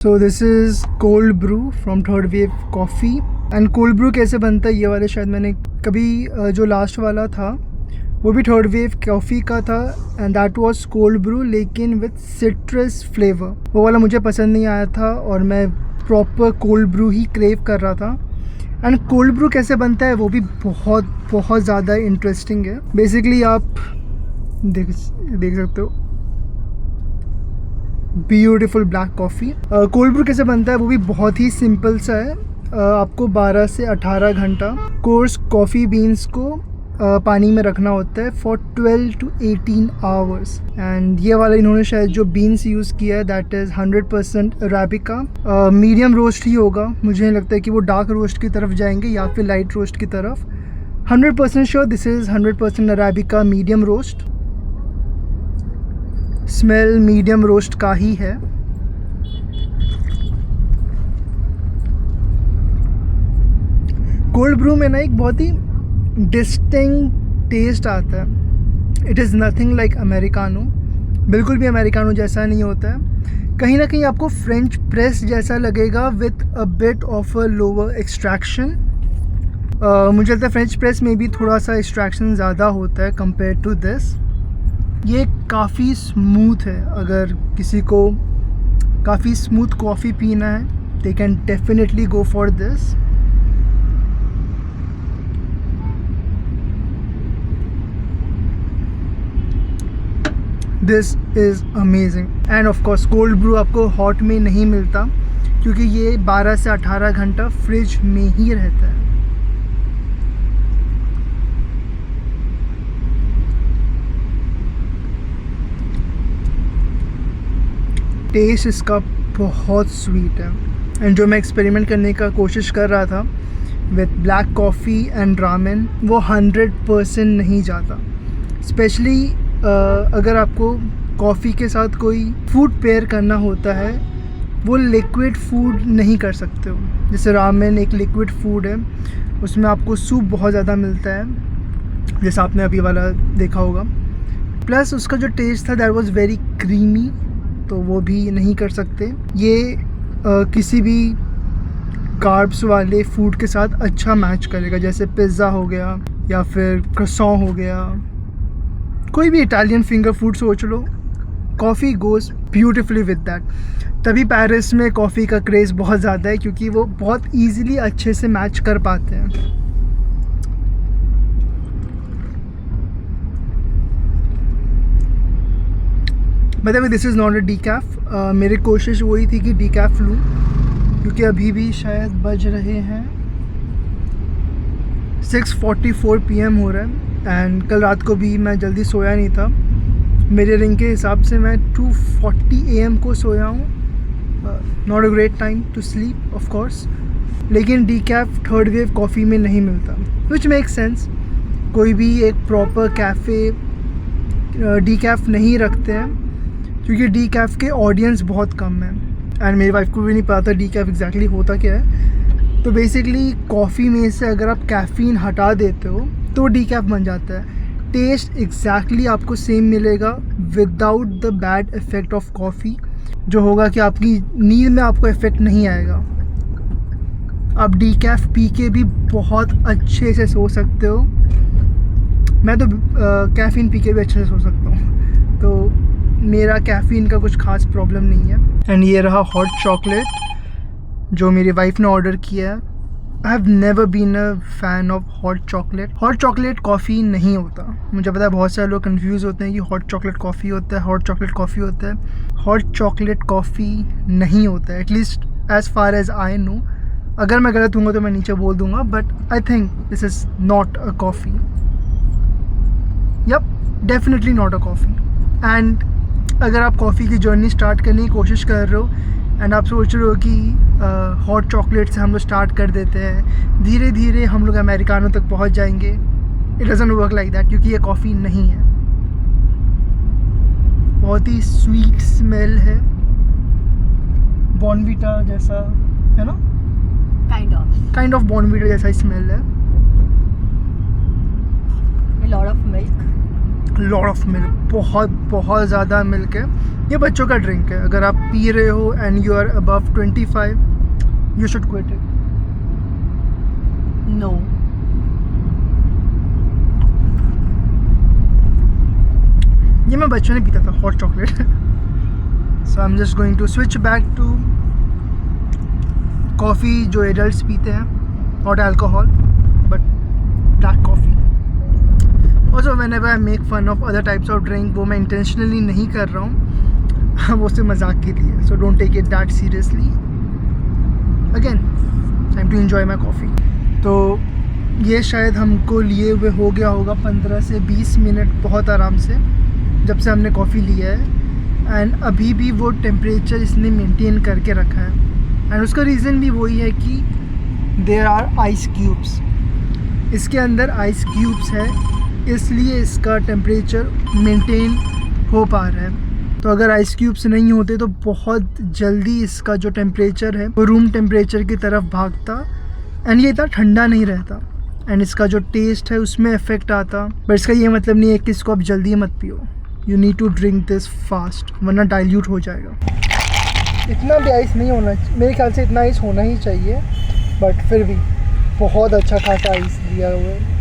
So this is cold brew from third wave coffee. And cold brew कैसे बनता है ये वाले शायद मैंने कभी जो लास्ट वाला था वो भी थर्ड वेव कॉफ़ी का था and that was cold brew लेकिन विथ सिट्रस फ्लेवर। वो वाला मुझे पसंद नहीं आया था और मैं प्रॉपर कोल्ड ब्रू ही क्रेव कर रहा था। एंड कोल्ड ब्रू कैसे बनता है वो भी बहुत बहुत ज़्यादा इंटरेस्टिंग है। बेसिकली आप देख सकते हो beautiful black coffee. Cold brew कैसे बनता है वो भी बहुत ही सिंपल सा है। आपको 12 से 18 घंटा कोर्स कॉफ़ी बीन्स को पानी में रखना होता है फॉर 12 to 18 आवर्स। एंड ये वाला इन्होंने शायद जो बीन्स यूज़ किया है that is 100% Arabica. Medium roast ही होगा, मुझे नहीं लगता है कि वो डार्क रोस्ट की तरफ जाएंगे या फिर लाइट रोस्ट की तरफ। 100% sure this is 100% Arabica medium roast. Smell medium roast का ही है। कोल्ड ब्रू में ना एक बहुत ही डिस्टिंक्ट टेस्ट आता है। It is nothing like americano, बिल्कुल भी अमेरिकानो जैसा नहीं होता है। कहीं ना कहीं आपको फ्रेंच प्रेस जैसा लगेगा with a bit of a lower extraction. मुझे लगता है फ्रेंच प्रेस में भी थोड़ा सा एक्सट्रैक्शन ज़्यादा होता है कंपेयर टू दिस। ये काफ़ी स्मूथ है, अगर किसी को काफ़ी स्मूथ कॉफ़ी पीना है they can definitely go for this. This is amazing. End of course cold brew आपको हॉट में नहीं मिलता क्योंकि ये 12 से 18 घंटा फ्रिज में ही रहता है। टेस्ट इसका बहुत स्वीट है एंड जो मैं एक्सपेरिमेंट करने का कोशिश कर रहा था with black coffee and ramen वो 100% नहीं जाता। स्पेशली अगर आपको कॉफ़ी के साथ कोई फूड पेयर करना होता है वो लिक्विड फूड नहीं कर सकते हो। जैसे रामेन एक लिक्विड फूड है, उसमें आपको सूप बहुत ज़्यादा मिलता है जैसा आपने अभी वाला देखा होगा। प्लस उसका जो टेस्ट था दैट वाज वेरी क्रीमी, तो वो भी नहीं कर सकते। ये किसी भी कार्ब्स वाले फूड के साथ अच्छा मैच करेगा, जैसे पिज़्ज़ा हो गया या फिर क्रॉसॉन हो गया, कोई भी इटालियन फिंगर फूड सोच लो। Coffee goes beautifully with that. तभी पेरिस में कॉफ़ी का क्रेज़ बहुत ज़्यादा है क्योंकि वो बहुत ईजिली अच्छे से मैच कर पाते हैं। मतलब this is not a decaf. मेरी कोशिश वही थी कि डीकैफ लूँ क्योंकि अभी भी शायद बज रहे हैं 6:44 PM हो रहा है एंड कल रात को भी मैं जल्दी सोया नहीं था। मेरे रिंग के हिसाब से मैं 2:40 AM को सोया हूँ। Not a great time to sleep of course, लेकिन डीकैफ थर्ड वेव कॉफ़ी में नहीं मिलता विच मेक सेंस। कोई भी एक प्रॉपर कैफ़े डीकैफ नहीं रखते हैं क्योंकि डीकैफ के ऑडियंस बहुत कम है एंड मेरी वाइफ को भी नहीं पता डीकैफ एग्जैक्टली होता क्या है। तो बेसिकली कॉफ़ी में से अगर आप कैफ़ीन हटा देते हो तो डीकैफ बन जाता है। टेस्ट एग्जैक्टली आपको सेम मिलेगा without the bad effect of coffee, जो होगा कि आपकी नींद में आपको इफ़ेक्ट नहीं आएगा। आप डीकैफ पी के भी बहुत अच्छे से सो सकते हो। मैं तो कैफ़ीन पी के भी अच्छे से सो सकता हूँ, तो मेरा कैफ़ीन का कुछ खास प्रॉब्लम नहीं है। एंड ये रहा हॉट चॉकलेट जो मेरी वाइफ ने ऑर्डर किया है। I have never been a fan of hot chocolate. Hot chocolate coffee नहीं होता। मुझे पता है बहुत सारे लोग कंफ्यूज होते हैं कि हॉट चॉकलेट कॉफ़ी होता है, हॉट चॉकलेट कॉफ़ी होता है। हॉट चॉकलेट कॉफ़ी नहीं होता है, at least as far as I know. अगर मैं गलत हूँगा तो मैं नीचे बोल दूँगा, but I think this is not a coffee. Yep, definitely not a coffee. And अगर आप कॉफ़ी की जर्नी स्टार्ट करने की कोशिश कर रहे हो एंड आप सोच रहे हो कि हॉट चॉकलेट से हम लोग स्टार्ट कर देते हैं, धीरे धीरे हम लोग अमेरिकानो तक पहुंच जाएंगे, it doesn't work like that क्योंकि ये कॉफ़ी नहीं है। बहुत ही स्वीट स्मेल है, बॉर्नवीटा जैसा है ना, काइंड ऑफ बॉर्नवीटा जैसा स्मेल है। Lot of milk lot of milk, बहुत ज़्यादा मिल्क है। ये बच्चों का ड्रिंक है, अगर आप पी रहे हो and you are above 25 you should quit it. No. ये मैं बच्चों ने पीता था, hot chocolate. So I am just going to switch back to coffee जो एडल्ट्स पीते हैं, not alcohol but black coffee. Also whenever I make fun of other types of drink, वो मैं इंटेंशनली नहीं कर रहा हूँ, वो सिर्फ मजाक के लिए। So don't take it that seriously. Again time to enjoy my coffee. तो ये शायद हमको लिए हुए हो गया होगा 15 से 20 मिनट बहुत आराम से, जब से हमने कॉफ़ी लिया है। एंड अभी भी वो टेम्परेचर इसने मेंटेन करके रखा है। एंड उसका रीज़न भी वही है कि देयर आर आइस क्यूब्स, इसके अंदर आइस क्यूब्स है, इसलिए इसका टेम्परेचर मेंटेन हो पा रहा है। तो अगर आइस क्यूब्स नहीं होते तो बहुत जल्दी इसका जो टेम्परेचर है वो रूम टेम्परेचर की तरफ भागता एंड ये इतना ठंडा नहीं रहता एंड इसका जो टेस्ट है उसमें इफेक्ट आता। बट इसका ये मतलब नहीं है कि इसको आप जल्दी मत पियो, you need to drink this fast, वरना डाइल्यूट हो जाएगा। इतना भी आइस नहीं होना, मेरे ख्याल से इतना आइस होना ही चाहिए, बट फिर भी बहुत अच्छा खासा आइस दिया हुआ है।